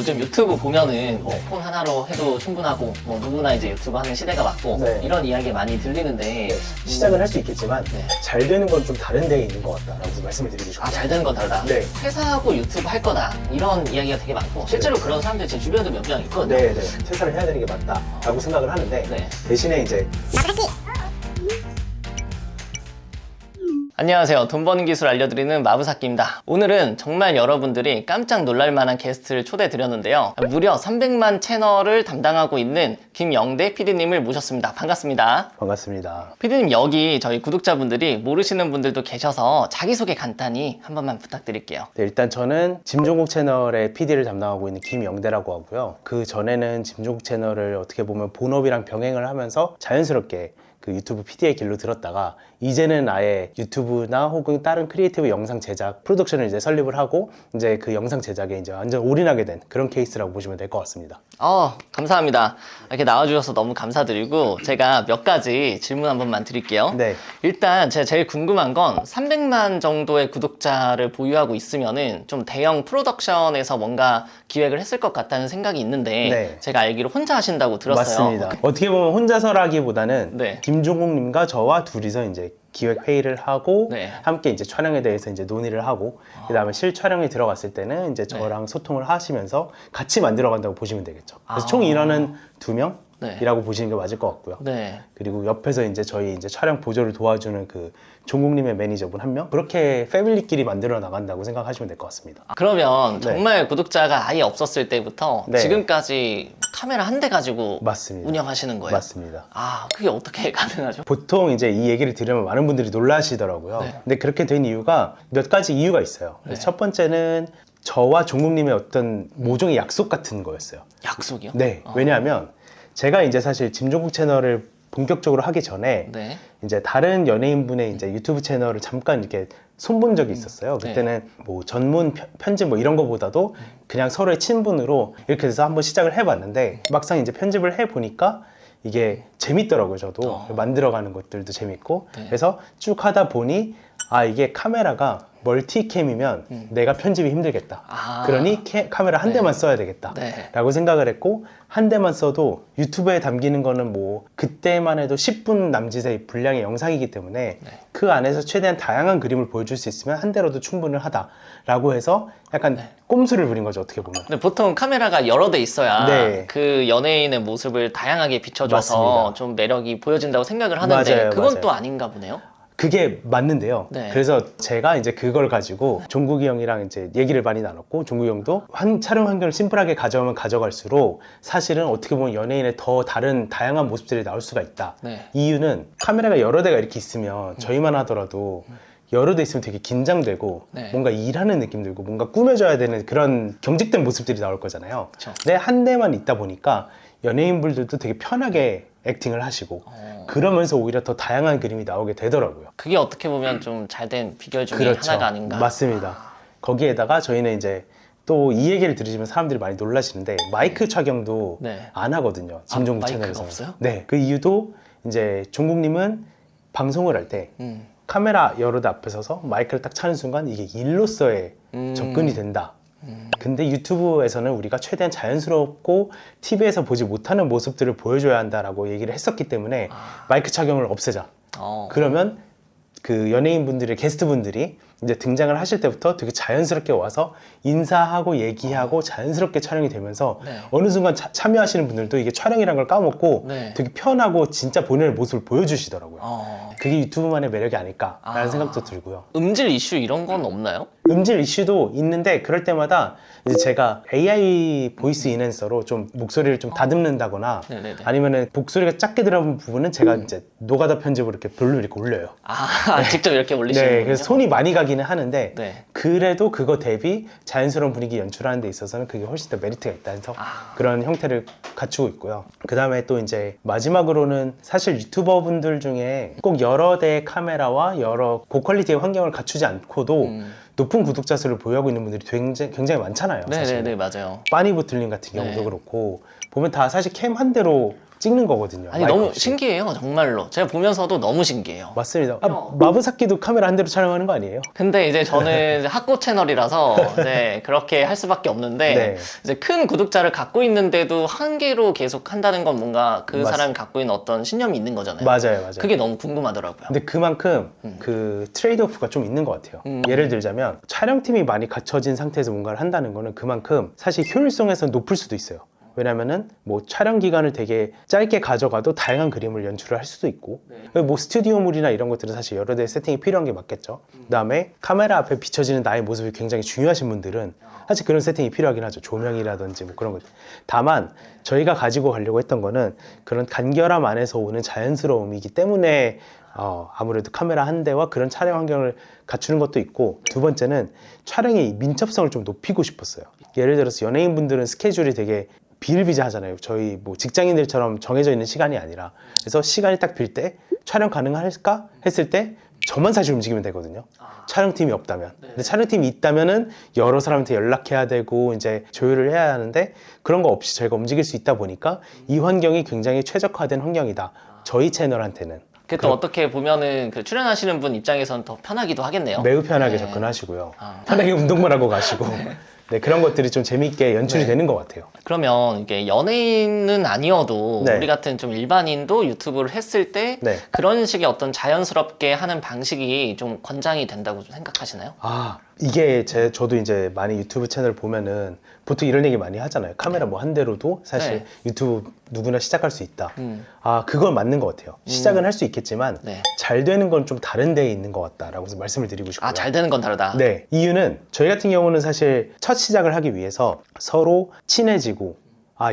요즘 유튜브 보면은 뭐 폰 하나로 해도 충분하고 뭐 누구나 이제 유튜브 하는 시대가 왔고 네. 이런 이야기 많이 들리는데 시작은 할 수 있겠지만 네. 잘 되는 건 좀 다른 데에 있는 것 같다라고 말씀을 드리고 싶어요. 잘 되는 건 다르다. 네. 퇴사하고 유튜브 할 거다 이런 이야기가 되게 많고 실제로 그런 사람들이 제 주변에도 몇 명 있거든요. 네, 네. 퇴사를 해야 되는 게 맞다라고 생각을 하는데 네. 대신에 이제 안녕하세요. 돈 버는 기술 알려드리는 마부사키입니다. 오늘은 정말 여러분들이 깜짝 놀랄 만한 게스트를 초대해 드렸는데요. 무려 300만 채널을 담당하고 있는 김영대 PD님을 모셨습니다. 반갑습니다. 반갑습니다. PD님, 여기 저희 구독자분들이 모르시는 분들도 계셔서 자기소개 간단히 한 번만 부탁드릴게요. 네, 일단 저는 짐종국 채널의 PD를 담당하고 있는 김영대라고 하고요. 그 전에는 짐종국 채널을 어떻게 보면 본업이랑 병행을 하면서 자연스럽게 그 유튜브 PD의 길로 들었다가 이제는 아예 유튜브나 혹은 다른 크리에이티브 영상 제작 프로덕션을 이제 설립을 하고 이제 그 영상 제작에 이제 완전 올인하게 된 그런 케이스라고 보시면 될 것 같습니다. 감사합니다. 이렇게 나와주셔서 너무 감사드리고 제가 몇 가지 질문 한 번만 드릴게요. 네. 일단 제가 제일 궁금한 건 300만 정도의 구독자를 보유하고 있으면은 좀 대형 프로덕션에서 뭔가 기획을 했을 것 같다는 생각이 있는데 네. 제가 알기로 혼자 하신다고 들었어요. 맞습니다. 어떻게 보면 혼자서라기보다는 네. 김종국님과 저와 둘이서 이제 기획 회의를 하고 네. 함께 이제 촬영에 대해서 이제 논의를 하고 그다음에 실 촬영에 들어갔을 때는 이제 저랑 소통을 하시면서 같이 만들어 간다고 보시면 되겠죠. 그래서 총 인원은 2명이라고 네. 보시는 게 맞을 것 같고요. 네. 그리고 옆에서 이제 저희 이제 촬영 보조를 도와주는 그 종국님의 매니저분 1명 그렇게 패밀리끼리 만들어 나간다고 생각하시면 될 것 같습니다. 그러면 네. 정말 구독자가 아예 없었을 때부터 네. 지금까지 카메라 한 대 가지고 맞습니다. 운영하시는 거예요? 맞습니다. 그게 어떻게 가능하죠? 보통 이제 이 얘기를 들으면 많은 분들이 놀라시더라고요. 네. 근데 그렇게 된 이유가 몇 가지 이유가 있어요. 그래서 첫 번째는 저와 종국님의 어떤 모종의 약속 같은 거였어요. 약속이요? 네. 왜냐하면 제가 이제 사실 짐종국 채널을 본격적으로 하기 전에 네. 이제 다른 연예인분의 이제 유튜브 채널을 잠깐 이렇게 손본 적이 있었어요. 그때는 뭐 전문 편집 뭐 이런 거보다도 그냥 서로의 친분으로 이렇게 해서 한번 시작을 해봤는데 막상 이제 편집을 해보니까 이게 재밌더라고요. 저도 만들어가는 것들도 재밌고 네. 그래서 쭉 하다 보니 이게 카메라가 멀티캠이면 내가 편집이 힘들겠다. 그러니 카메라 한 대만 써야 되겠다. 네. 라고 생각을 했고 한 대만 써도 유튜브에 담기는 거는 뭐 그때만 해도 10분 남짓의 분량의 영상이기 때문에 그 안에서 최대한 다양한 그림을 보여줄 수 있으면 한 대로도 충분을 하다라고 해서 약간 꼼수를 부린 거죠. 어떻게 보면. 근데 보통 카메라가 여러 대 있어야 네. 그 연예인의 모습을 다양하게 비춰줘서 맞습니다. 좀 매력이 보여진다고 생각을 하는데 맞아요, 그건 맞아요. 또 아닌가 보네요. 그게 맞는데요. 네. 그래서 제가 이제 그걸 가지고 종국이 형이랑 이제 얘기를 많이 나눴고 종국이 형도 촬영 환경을 심플하게 가져가면 가져갈수록 사실은 어떻게 보면 연예인의 더 다른 다양한 모습들이 나올 수가 있다. 네. 이유는 카메라가 여러 대가 이렇게 있으면 저희만 하더라도 여러 대 있으면 되게 긴장되고 네. 뭔가 일하는 느낌 들고 뭔가 꾸며줘야 되는 그런 경직된 모습들이 나올 거잖아요. 그쵸. 근데 한 대만 있다 보니까 연예인분들도 되게 편하게 액팅을 하시고 그러면서 오히려 더 다양한 그림이 나오게 되더라고요. 그게 어떻게 보면 좀 잘 된 비결 중에 그렇죠. 하나가 아닌가. 맞습니다. 거기에다가 저희는 이제 또 이 얘기를 들으시면 사람들이 많이 놀라시는데 마이크 착용도 네. 안 하거든요. 짐종국 마이크가 채널에서. 없어요? 네. 그 이유도 이제 종국님은 방송을 할 때 음. 카메라 여러 대 앞에 서서 마이크를 딱 차는 순간 이게 일로서의 접근이 된다. 근데 유튜브에서는 우리가 최대한 자연스럽고 TV에서 보지 못하는 모습들을 보여줘야 한다라고 얘기를 했었기 때문에 마이크 착용을 없애자. 그러면 그 연예인분들의 게스트분들이 이제 등장을 하실 때부터 되게 자연스럽게 와서 인사하고 얘기하고 자연스럽게 촬영이 되면서 네. 어느 순간 참여하시는 분들도 이게 촬영이란 걸 까먹고 네. 되게 편하고 진짜 본인의 모습을 보여주시더라고요. 그게 유튜브만의 매력이 아닐까라는 생각도 들고요. 음질 이슈 이런 건 없나요? 음질 이슈도 있는데 그럴 때마다 이제 제가 AI 보이스 이낸서로 좀 목소리를 좀 다듬는다거나 네네네. 아니면은 목소리가 작게 들어간 부분은 제가 이제 노가다 편집으로 이렇게 별로 이렇게 올려요. 직접 이렇게 올리시는군요. 네, 그래서 손이 많이 가기는 하는데 네. 그래도 그거 대비 자연스러운 분위기 연출하는 데 있어서는 그게 훨씬 더 메리트가 있다 해서 그런 형태를 갖추고 있고요. 그 다음에 또 이제 마지막으로는 사실 유튜버 분들 중에 꼭 여러 대의 카메라와 여러 고퀄리티의 환경을 갖추지 않고도 높은 구독자 수를 보유하고 있는 분들이 굉장히 많잖아요. 사실. 네네네, 맞아요. 빠니보틀님 같은 경우도 네. 그렇고 보면 다 사실 캠 한 대로 찍는 거거든요. 아니 마이크 너무 없이. 신기해요 정말로. 제가 보면서도 너무 신기해요. 맞습니다. 마부사키도 카메라 한 대로 촬영하는 거 아니에요? 근데 이제 저는 이제 학고 채널이라서 이제 그렇게 할 수밖에 없는데 네. 이제 큰 구독자를 갖고 있는데도 한 개로 계속 한다는 건 뭔가 그 사람이 갖고 있는 어떤 신념이 있는 거잖아요. 맞아요. 그게 너무 궁금하더라고요. 근데 그만큼 그 트레이드오프가 좀 있는 것 같아요. 예를 들자면 촬영팀이 많이 갖춰진 상태에서 뭔가를 한다는 거는 그만큼 사실 효율성에서 높을 수도 있어요. 왜냐면은 뭐 촬영 기간을 되게 짧게 가져가도 다양한 그림을 연출을 할 수도 있고 뭐 스튜디오물이나 이런 것들은 사실 여러 대의 세팅이 필요한 게 맞겠죠. 그다음에 카메라 앞에 비춰지는 나의 모습이 굉장히 중요하신 분들은 사실 그런 세팅이 필요하긴 하죠. 조명이라든지 뭐 그런 것. 다만 저희가 가지고 가려고 했던 거는 그런 간결함 안에서 오는 자연스러움이기 때문에 아무래도 카메라 한 대와 그런 촬영 환경을 갖추는 것도 있고, 두 번째는 촬영의 민첩성을 좀 높이고 싶었어요. 예를 들어서 연예인분들은 스케줄이 되게 비일비재하잖아요. 저희 뭐 직장인들처럼 정해져 있는 시간이 아니라. 그래서 시간이 딱 빌 때 촬영 가능할까 했을 때 저만 사실 움직이면 되거든요. 촬영팀이 없다면. 근데 촬영팀이 있다면은 여러 사람한테 연락해야 되고 이제 조율을 해야 하는데, 그런 거 없이 저희가 움직일 수 있다 보니까 이 환경이 굉장히 최적화된 환경이다. 저희 채널한테는. 그 또 어떻게 보면은 그 출연하시는 분 입장에선 더 편하기도 하겠네요. 매우 편하게 네. 접근하시고요. 편하게 운동만 하고 가시고. 네, 그런 것들이 좀 재밌게 연출이 네. 되는 것 같아요. 그러면 이게 연예인은 아니어도 네. 우리 같은 좀 일반인도 유튜브를 했을 때 네. 그런 식의 어떤 자연스럽게 하는 방식이 좀 권장이 된다고 좀 생각하시나요? 이게 저도 이제 많이 유튜브 채널 보면은 보통 이런 얘기 많이 하잖아요. 카메라 뭐 한 대로도 사실 네. 유튜브 누구나 시작할 수 있다. 그건 맞는 것 같아요. 시작은 할 수 있겠지만 네. 잘 되는 건 좀 다른 데에 있는 것 같다라고 말씀을 드리고 싶고요. 잘 되는 건 다르다. 네, 이유는 저희 같은 경우는 사실 첫 시작을 하기 위해서 서로 친해지고,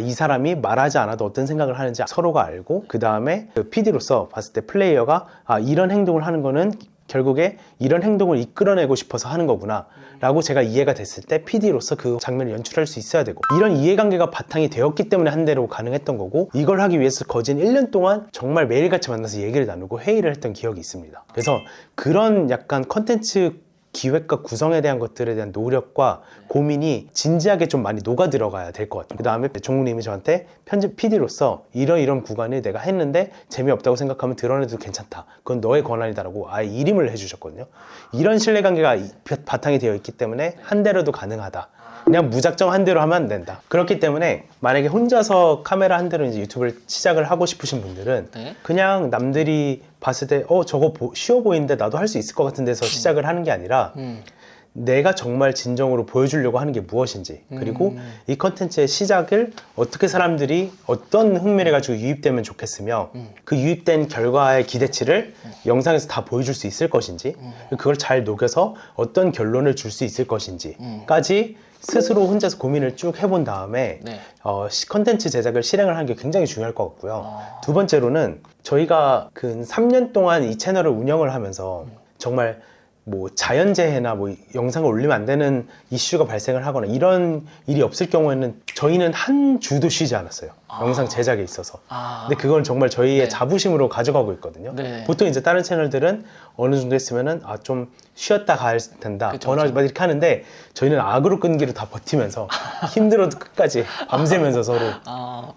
이 사람이 말하지 않아도 어떤 생각을 하는지 서로가 알고, 그 다음에 그 PD로서 봤을 때 플레이어가 이런 행동을 하는 거는 결국에 이런 행동을 이끌어내고 싶어서 하는 거구나 라고 제가 이해가 됐을 때 PD로서 그 장면을 연출할 수 있어야 되고, 이런 이해관계가 바탕이 되었기 때문에 한 대로 가능했던 거고, 이걸 하기 위해서 거진 1년 동안 정말 매일같이 만나서 얘기를 나누고 회의를 했던 기억이 있습니다. 그래서 그런 약간 컨텐츠 기획과 구성에 대한 것들에 대한 노력과 고민이 진지하게 좀 많이 녹아 들어가야 될 것 같아요. 그 다음에 종국님이 저한테 편집 PD로서 이런 구간을 내가 했는데 재미없다고 생각하면 드러내도 괜찮다. 그건 너의 권한이다라고 아예 일임을 해주셨거든요. 이런 신뢰관계가 바탕이 되어 있기 때문에 한 대로도 가능하다. 그냥 무작정 한 대로 하면 안 된다. 그렇기 때문에 만약에 혼자서 카메라 한 대로 이제 유튜브를 시작을 하고 싶으신 분들은 네. 그냥 남들이 봤을 때 저거 쉬워 보이는데 나도 할 수 있을 것 같은 데서 시작을 하는 게 아니라 내가 정말 진정으로 보여주려고 하는 게 무엇인지, 그리고 이 컨텐츠의 시작을 어떻게 사람들이 어떤 흥미를 가지고 유입되면 좋겠으며 그 유입된 결과의 기대치를 영상에서 다 보여줄 수 있을 것인지, 그걸 잘 녹여서 어떤 결론을 줄 수 있을 것인지까지 스스로 혼자서 고민을 쭉 해본 다음에 네. 컨텐츠 제작을 실행을 하는 게 굉장히 중요할 것 같고요. 두 번째로는 저희가 근 3년 동안 이 채널을 운영을 하면서 정말 뭐 자연재해나 뭐 영상을 올리면 안 되는 이슈가 발생을 하거나 이런 일이 없을 경우에는 저희는 한 주도 쉬지 않았어요. 영상 제작에 있어서. 근데 그건 정말 저희의 네. 자부심으로 가져가고 있거든요. 네. 보통 이제 다른 채널들은 어느 정도 했으면은 좀 쉬었다 가야 된다. 그쵸, 번아웃 막 이렇게 하는데 저희는 악으로 끈기로 다 버티면서 힘들어도 끝까지 밤새면서 서로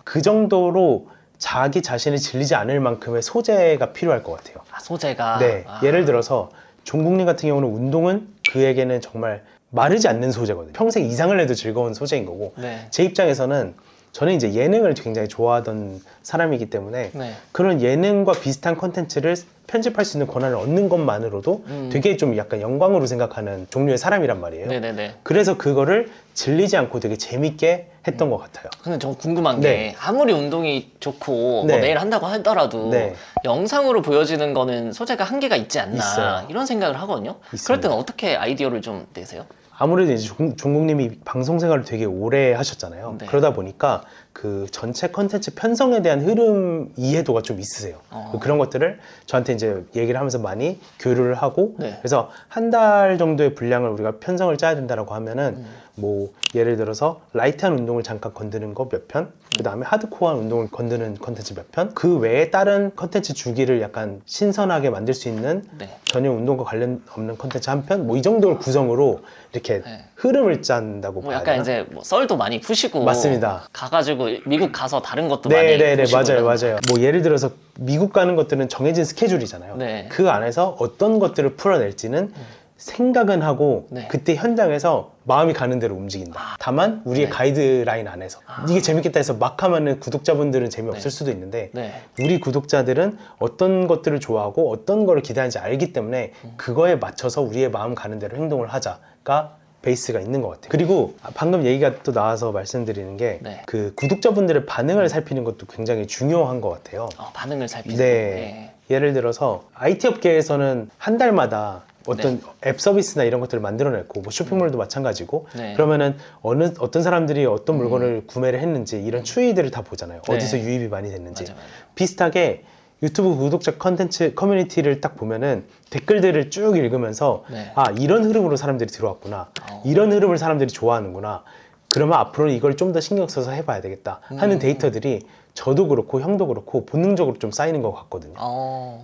그 정도로 자기 자신이 질리지 않을 만큼의 소재가 필요할 것 같아요. 소재가. 네, 예를 들어서 종국님 같은 경우는 운동은 그에게는 정말 마르지 않는 소재거든요. 평생 이상을 해도 즐거운 소재인 거고, 네. 제 입장에서는 저는 이제 예능을 굉장히 좋아하던 사람이기 때문에 네. 그런 예능과 비슷한 콘텐츠를 편집할 수 있는 권한을 얻는 것만으로도 되게 좀 약간 영광으로 생각하는 종류의 사람이란 말이에요. 네네네. 그래서 그거를 질리지 않고 되게 재밌게 했던 것 같아요. 근데 저 궁금한 게 네. 아무리 운동이 좋고 네. 뭐 매일 한다고 하더라도 네. 영상으로 보여지는 거는 소재가 한계가 있지 않나 있어요. 이런 생각을 하거든요. 있습니다. 그럴 때는 어떻게 아이디어를 좀 내세요? 아무래도 이제 종국님이 방송 생활을 되게 오래 하셨잖아요. 네. 그러다 보니까 그 전체 컨텐츠 편성에 대한 흐름 이해도가 좀 있으세요. 그런 것들을 저한테 이제 얘기를 하면서 많이 교류를 하고, 네. 그래서 한 달 정도의 분량을 우리가 편성을 짜야 된다라고 하면은 뭐 예를 들어서 라이트한 운동을 잠깐 건드는 거 몇 편, 그 다음에 하드코어한 운동을 건드는 컨텐츠 몇 편, 그 외에 다른 컨텐츠 주기를 약간 신선하게 만들 수 있는 네. 전혀 운동과 관련 없는 컨텐츠 한 편, 뭐 이 정도를 구성으로 이렇게 네. 흐름을 짠다고 뭐 봐야 약간 되나? 이제 뭐 썰도 많이 푸시고 맞습니다. 가가지고 미국 가서 다른 것도 많이 네네네, 푸시고 맞아요, 이런 맞아요. 뭐 예를 들어서 미국 가는 것들은 정해진 스케줄이잖아요. 네. 그 안에서 어떤 것들을 풀어낼지는 생각은 하고 네. 그때 현장에서 마음이 가는 대로 움직인다. 다만 우리의 네. 가이드라인 안에서 이게 재밌겠다 해서 막 하면은 구독자분들은 재미없을 네. 수도 있는데 네. 우리 구독자들은 어떤 것들을 좋아하고 어떤 거를 기대하는지 알기 때문에 그거에 맞춰서 우리의 마음 가는 대로 행동을 하자가 베이스가 있는 것 같아요. 그리고 방금 얘기가 또 나와서 말씀드리는 게 네. 그 구독자분들의 반응을 살피는 것도 굉장히 중요한 것 같아요. 반응을 살피는 네. 예를 들어서 IT 업계에서는 한 달마다 어떤 앱 서비스나 이런 것들을 만들어냈고 뭐 쇼핑몰도 마찬가지고 네. 그러면은 어떤 사람들이 어떤 물건을 구매를 했는지 이런 추이들을 다 보잖아요. 네. 어디서 유입이 많이 됐는지. 맞아, 맞아. 비슷하게 유튜브 구독자 컨텐츠 커뮤니티를 딱 보면은 댓글들을 쭉 읽으면서 네. 아 이런 흐름으로 사람들이 들어왔구나, 이런 흐름을 사람들이 좋아하는구나, 그러면 앞으로는 이걸 좀 더 신경 써서 해봐야 되겠다 하는 데이터들이 저도 그렇고 형도 그렇고 본능적으로 좀 쌓이는 것 같거든요.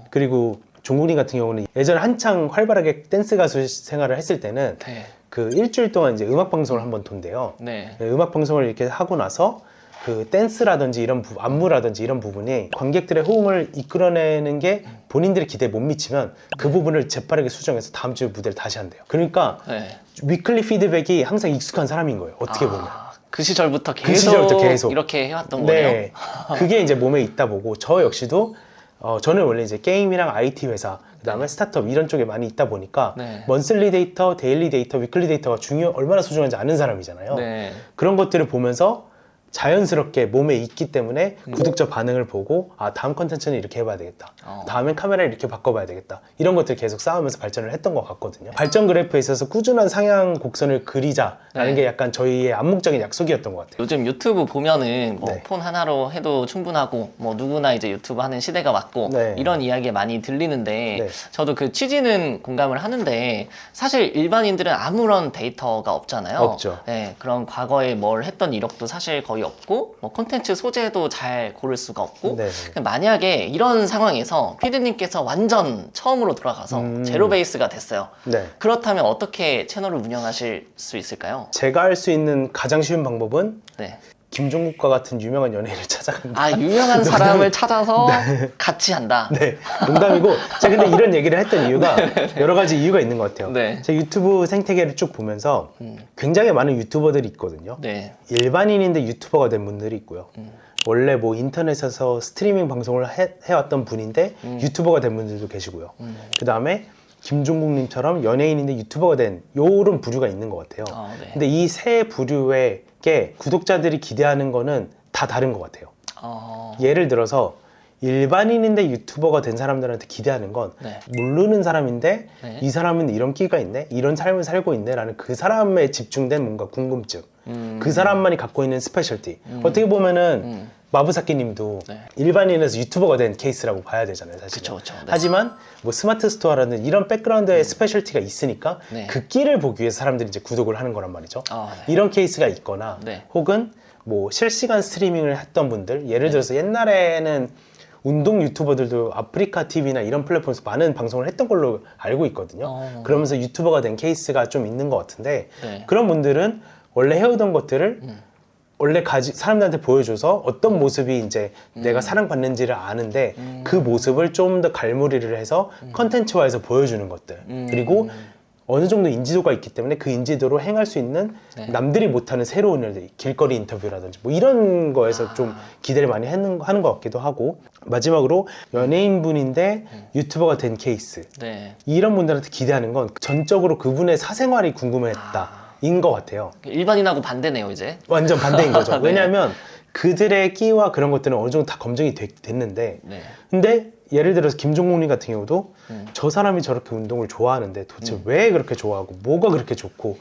그리고 종국님 같은 경우는 예전에 한창 활발하게 댄스 가수 생활을 했을 때는 네. 그 일주일 동안 이제 음악 방송을 한번 돈대요. 네. 음악 방송을 이렇게 하고 나서 그 댄스라든지 이런 안무라든지 이런 부분이 관객들의 호응을 이끌어내는 게 본인들의 기대에 못 미치면 그 부분을 재빠르게 수정해서 다음 주 무대를 다시 한대요. 그러니까 네. 위클리 피드백이 항상 익숙한 사람인 거예요. 어떻게 보면. 그 시절부터 그 시절부터 계속. 이렇게 해왔던 거예요? 네. 그게 이제 몸에 있다 보고 저 역시도 저는 원래 이제 게임이랑 IT 회사 그다음에 스타트업 이런 쪽에 많이 있다 보니까 네. 먼슬리 데이터, 데일리 데이터, 위클리 데이터가 얼마나 소중한지 아는 사람이잖아요. 네. 그런 것들을 보면서 자연스럽게 몸에 있기 때문에 구독자 반응을 보고 아 다음 컨텐츠는 이렇게 해봐야 되겠다, 다음엔 카메라를 이렇게 바꿔봐야 되겠다, 이런 것들 계속 쌓으면서 발전을 했던 것 같거든요. 발전 그래프에 있어서 꾸준한 상향 곡선을 그리자라는 네. 게 약간 저희의 암묵적인 약속이었던 것 같아요. 요즘 유튜브 보면은 뭐 네. 폰 하나로 해도 충분하고 뭐 누구나 이제 유튜브 하는 시대가 왔고 네. 이런 이야기 많이 들리는데 네. 저도 그 취지는 공감을 하는데 사실 일반인들은 아무런 데이터가 없잖아요. 없죠. 네, 그런 과거에 뭘 했던 이력도 사실 거의 없고 뭐 콘텐츠 소재도 잘 고를 수가 없고 네. 만약에 이런 상황에서 피디님께서 완전 처음으로 돌아가서 제로 베이스가 됐어요. 네. 그렇다면 어떻게 채널을 운영하실 수 있을까요? 제가 할 수 있는 가장 쉬운 방법은 네. 김종국과 같은 유명한 연예인을 찾아간다. 유명한 사람을 찾아서 같이 한다. 네, 농담이고 제가 근데 이런 얘기를 했던 이유가 여러 가지 이유가 있는 것 같아요. 네. 제 유튜브 생태계를 쭉 보면서 굉장히 많은 유튜버들이 있거든요. 네. 일반인인데 유튜버가 된 분들이 있고요. 원래 뭐 인터넷에서 스트리밍 방송을 해왔던 분인데 유튜버가 된 분들도 계시고요. 그 다음에 김종국님처럼 연예인인데 유튜버가 된 요런 부류가 있는 것 같아요. 네. 근데 이 세 부류에게 구독자들이 기대하는 거는 다 다른 것 같아요. 예를 들어서 일반인인데 유튜버가 된 사람들한테 기대하는 건 네. 모르는 사람인데 네. 이 사람은 이런 끼가 있네, 이런 삶을 살고 있네 라는 그 사람에 집중된 뭔가 궁금증, 그 사람만이 갖고 있는 스페셜티. 어떻게 보면은 마부사키 님도 네. 일반인에서 유튜버가 된 케이스라고 봐야 되잖아요, 사실. 그쵸, 그쵸. 네. 하지만 뭐 스마트 스토어라는 이런 백그라운드의 스페셜티가 있으니까 네. 그 끼를 보기 위해서 사람들이 이제 구독을 하는 거란 말이죠. 네. 이런 케이스가 있거나 네. 혹은 뭐 실시간 스트리밍을 했던 분들, 예를 들어서 옛날에는 운동 유튜버들도 아프리카 TV나 이런 플랫폼에서 많은 방송을 했던 걸로 알고 있거든요. 그러면서 유튜버가 된 케이스가 좀 있는 것 같은데 네. 그런 분들은 원래 해오던 것들을 원래 사람들한테 보여줘서 어떤 모습이 이제 내가 사랑받는지를 아는데 그 모습을 좀 더 갈무리를 해서 컨텐츠화해서 보여주는 것들, 그리고 어느 정도 인지도가 있기 때문에 그 인지도로 행할 수 있는 네. 남들이 못하는 새로운 일들, 길거리 인터뷰라든지 뭐 이런 거에서 좀 기대를 많이 하는 것 같기도 하고, 마지막으로 연예인분인데 유튜버가 된 케이스, 네. 이런 분들한테 기대하는 건 전적으로 그분의 사생활이 궁금했다 인 것 같아요. 일반인하고 반대네요, 이제. 완전 반대인 거죠. 네. 왜냐하면 그들의 끼와 그런 것들은 어느 정도 다 검증이 됐는데 네. 근데 예를 들어서 김종국님 같은 경우도 저 사람이 저렇게 운동을 좋아하는데 도대체 왜 그렇게 좋아하고 뭐가 그렇게 좋고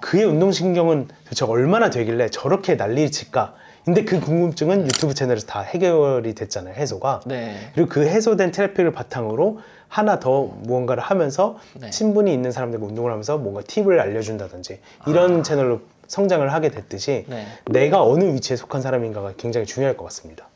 그의 운동신경은 도대체 얼마나 되길래 저렇게 난리를 칠까. 근데 그 궁금증은 유튜브 채널에서 다 해결이 됐잖아요, 해소가. 네. 그리고 그 해소된 트래픽을 바탕으로 하나 더 무언가를 하면서 네. 친분이 있는 사람들과 운동을 하면서 뭔가 팁을 알려준다든지 이런 채널로 성장을 하게 됐듯이 네. 내가 어느 위치에 속한 사람인가가 굉장히 중요할 것 같습니다.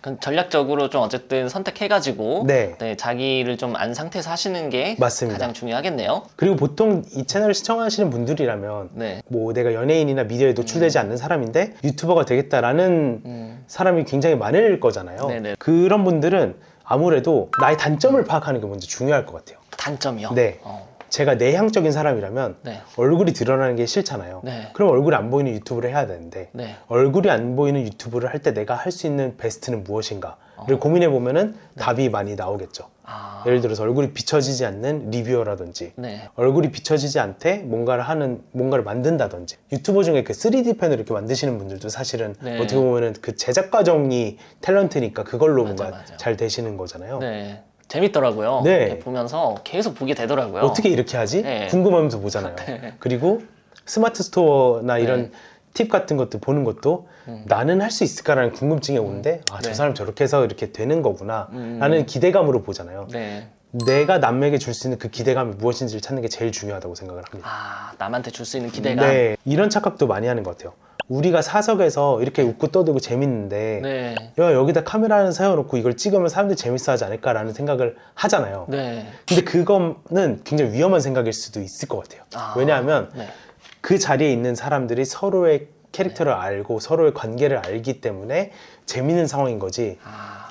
그럼 전략적으로 좀 어쨌든 선택해가지고 네. 자기를 좀 안 상태에서 하시는 게 맞습니다. 가장 중요하겠네요. 그리고 보통 이 채널을 시청하시는 분들이라면 네. 뭐 내가 연예인이나 미디어에 노출되지 않는 사람인데 유튜버가 되겠다라는 사람이 굉장히 많을 거잖아요. 네네. 그런 분들은 아무래도 나의 단점을 파악하는 게 먼저 중요할 것 같아요. 단점이요? 네. 제가 내향적인 사람이라면 네. 얼굴이 드러나는 게 싫잖아요. 네. 그럼 얼굴이 안 보이는 유튜브를 해야 되는데 네. 얼굴이 안 보이는 유튜브를 할 때 내가 할 수 있는 베스트는 무엇인가를 고민해 보면은 답이 많이 나오겠죠. 예를 들어서 얼굴이 비춰지지 않는 리뷰어라든지 네. 얼굴이 비춰지지 않게 뭔가를 만든다든지 유튜버 중에 그 3D 펜을 이렇게 만드시는 분들도 사실은 네. 어떻게 보면은 그 제작 과정이 탤런트니까 그걸로 뭔가 맞아. 잘 되시는 거잖아요. 네. 재밌더라고요. 네. 이렇게 보면서 계속 보게 되더라고요. 어떻게 이렇게 하지? 네. 궁금하면서 보잖아요. 그리고 스마트 스토어나 이런 팁 같은 것도 보는 것도 나는 할 수 있을까라는 궁금증이 오는데 저 네. 사람 저렇게 해서 이렇게 되는 거구나 라는 기대감으로 보잖아요. 네. 내가 남에게 줄 수 있는 그 기대감이 무엇인지를 찾는 게 제일 중요하다고 생각을 합니다. 남한테 줄 수 있는 기대감. 네, 이런 착각도 많이 하는 것 같아요. 우리가 사석에서 이렇게 웃고 떠들고 재밌는데 네. 야, 여기다 카메라 하나 세워놓고 이걸 찍으면 사람들이 재밌어 하지 않을까라는 생각을 하잖아요. 네. 근데 그거는 굉장히 위험한 생각일 수도 있을 것 같아요. 왜냐하면 네. 그 자리에 있는 사람들이 서로의 캐릭터를 알고 서로의 관계를 알기 때문에 재밌는 상황인 거지.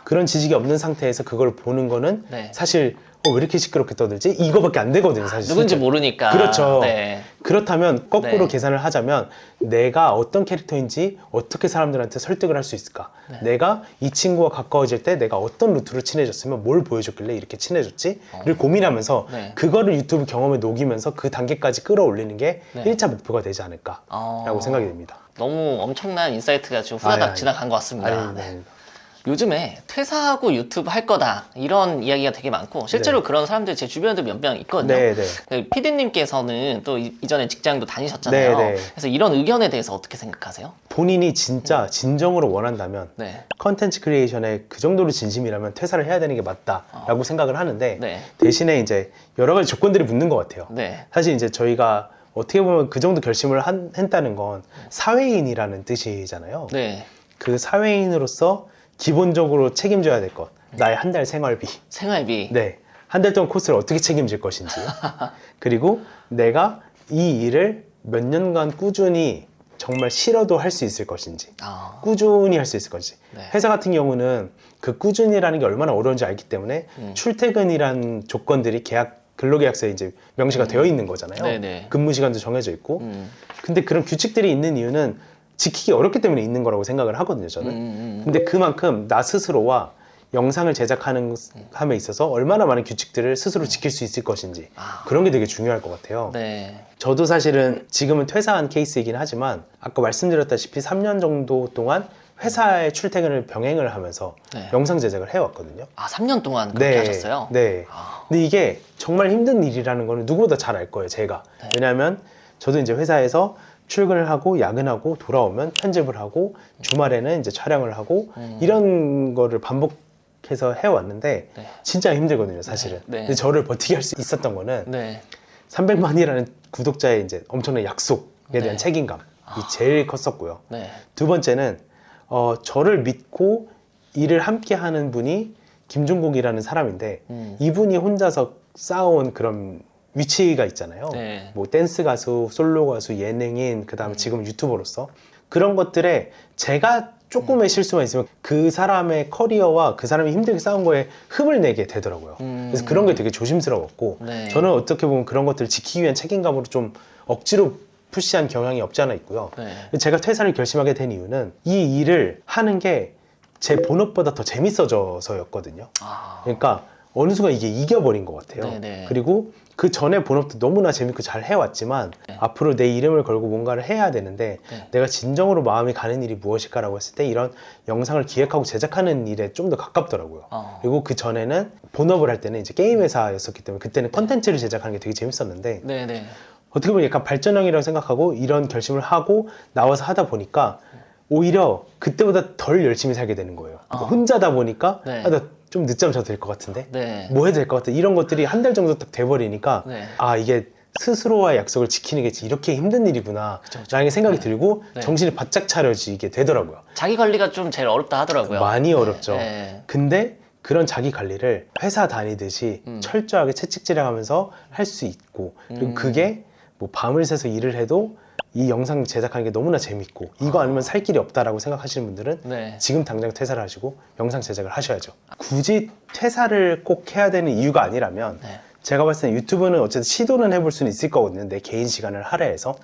그런 지식이 없는 상태에서 그걸 보는 거는 네. 사실 왜 이렇게 시끄럽게 떠들지? 이거밖에 안 되거든요, 사실. 누군지 실제로. 모르니까. 그렇죠. 네. 그렇다면 거꾸로 네. 계산을 하자면 내가 어떤 캐릭터인지 어떻게 사람들한테 설득을 할 수 있을까? 내가 이 친구와 가까워질 때 내가 어떤 루트로 친해졌으면 뭘 보여줬길래 이렇게 친해졌지? 를 고민하면서 네. 그거를 유튜브 경험에 녹이면서 그 단계까지 끌어올리는 게 네. 1차 목표가 되지 않을까라고 생각이 됩니다. 너무 엄청난 인사이트가 지금 후다닥 지나간 것 같습니다. 아닙니다. 네. 아닙니다. 요즘에 퇴사하고 유튜브 할 거다 이런 이야기가 되게 많고 실제로 그런 사람들 제 주변에도 몇 명 있거든요. 네, 네. PD님께서는 또 이전에 직장도 다니셨잖아요. 네, 네. 그래서 이런 의견에 대해서 어떻게 생각하세요? 본인이 진짜 진정으로 원한다면 네. 컨텐츠 크리에이션에 그 정도로 진심이라면 퇴사를 해야 되는 게 맞다라고 생각을 하는데 네. 대신에 이제 여러 가지 조건들이 붙는 것 같아요. 네. 사실 이제 저희가 어떻게 보면 그 정도 결심을 했다는 건 사회인이라는 뜻이잖아요. 네. 그 사회인으로서 기본적으로 책임져야 될 것. 나의 한 달 생활비. 생활비. 네. 한 달 동안 코스를 어떻게 책임질 것인지. 그리고 내가 이 일을 몇 년간 꾸준히 정말 싫어도 할 수 있을 것인지. 꾸준히 할 수 있을 것인지. 네. 회사 같은 경우는 그 꾸준히라는 게 얼마나 어려운지 알기 때문에 출퇴근이란 조건들이 근로계약서에 이제 명시가 되어 있는 거잖아요. 네네. 근무 시간도 정해져 있고. 근데 그런 규칙들이 있는 이유는 지키기 어렵기 때문에 있는 거라고 생각을 하거든요, 저는. 근데 그만큼 나 스스로와 영상을 제작하는 함에 있어서 얼마나 많은 규칙들을 스스로 지킬 수 있을 것인지 그런 게 되게 중요할 것 같아요. 네. 저도 사실은 지금은 퇴사한 케이스이긴 하지만 아까 말씀드렸다시피 3년 정도 동안 회사의 출퇴근을 병행을 하면서 네. 영상 제작을 해왔거든요. 3년 동안 그렇게 하셨어요? 네. 근데 이게 정말 힘든 일이라는 거는 누구보다 잘 알 거예요, 제가. 왜냐하면 저도 이제 회사에서 출근을 하고 야근하고 돌아오면 편집을 하고 주말에는 이제 촬영을 하고 이런 거를 반복해서 해왔는데 네. 진짜 힘들거든요, 사실은. 네. 근데 저를 버티게 할 수 있었던 거는 네. 300만이라는 구독자의 이제 엄청난 약속에 대한 네. 책임감이 제일 컸었고요. 네. 두 번째는 저를 믿고 일을 함께 하는 분이 김종국이라는 사람인데 이분이 혼자서 쌓아온 그런 위치가 있잖아요. 네. 뭐 댄스 가수, 솔로 가수, 예능인, 그 다음에 지금 유튜버로서 그런 것들에 제가 조금의 실수만 있으면 그 사람의 커리어와 그 사람이 힘들게 쌓은 거에 흠을 내게 되더라고요. 그래서 그런 게 되게 조심스러웠고 네. 저는 어떻게 보면 그런 것들을 지키기 위한 책임감으로 좀 억지로 푸시한 경향이 없지 않아 있고요. 네. 제가 퇴사를 결심하게 된 이유는 이 일을 하는 게 제 본업보다 더 재밌어져서였거든요. 그러니까 어느 순간 이게 이겨버린 것 같아요. 네네. 그리고 그 전에 본업도 너무나 재밌고 잘 해왔지만 앞으로 내 이름을 걸고 뭔가를 해야 되는데 내가 진정으로 마음이 가는 일이 무엇일까라고 했을 때 이런 영상을 기획하고 제작하는 일에 좀 더 가깝더라고요. 그리고 그 전에는 본업을 할 때는 이제 게임 회사였었기 때문에 그때는 컨텐츠를 제작하는 게 되게 재밌었는데 네네. 어떻게 보면 약간 발전형이라고 생각하고 이런 결심을 하고 나와서 하다 보니까 오히려 그때보다 덜 열심히 살게 되는 거예요. 그러니까 혼자다 보니까 네. 나 좀 늦잠 자도 될 것 같은데 네. 뭐 해도 될 것 같아 이런 것들이 한 달 정도 딱 돼버리니까 네. 이게 스스로와의 약속을 지키는 게 이렇게 힘든 일이구나 라는 생각이 들고 네. 정신이 바짝 차려지게 되더라고요. 자기 관리가 좀 제일 어렵다 하더라고요. 많이 어렵죠. 네. 근데 그런 자기 관리를 회사 다니듯이 철저하게 채찍질해가면서 할 수 있고 그리고 그게 뭐 밤을 새서 일을 해도 이 영상 제작하는 게 너무나 재밌고 이거 아니면 살 길이 없다라고 생각하시는 분들은 네. 지금 당장 퇴사를 하시고 영상 제작을 하셔야죠. 굳이 퇴사를 꼭 해야 되는 이유가 아니라면 네. 제가 봤을 때 유튜브는 어쨌든 시도는 해볼 수는 있을 거거든요. 내 개인 시간을 할애해서.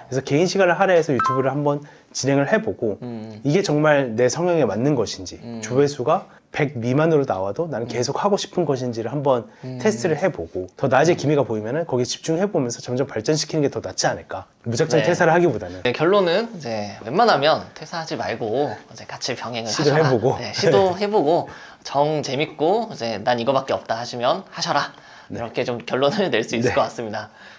그래서 개인 시간을 할애해서 유튜브를 한번 진행을 해보고 이게 정말 내 성향에 맞는 것인지 조회수가 100 미만으로 나와도 나는 계속 하고 싶은 것인지를 한번 테스트를 해보고 더 나아질 기미가 보이면은 거기에 집중해보면서 점점 발전시키는 게 더 낫지 않을까. 무작정 네. 퇴사를 하기보다는. 네, 결론은 이제 웬만하면 퇴사하지 말고 이제 같이 병행을 시도해보고. 하셔라. 네, 시도해보고 정 재밌고 이제 난 이거밖에 없다 하시면 하셔라. 이렇게 좀 결론을 낼 수 있을 네. 것 같습니다.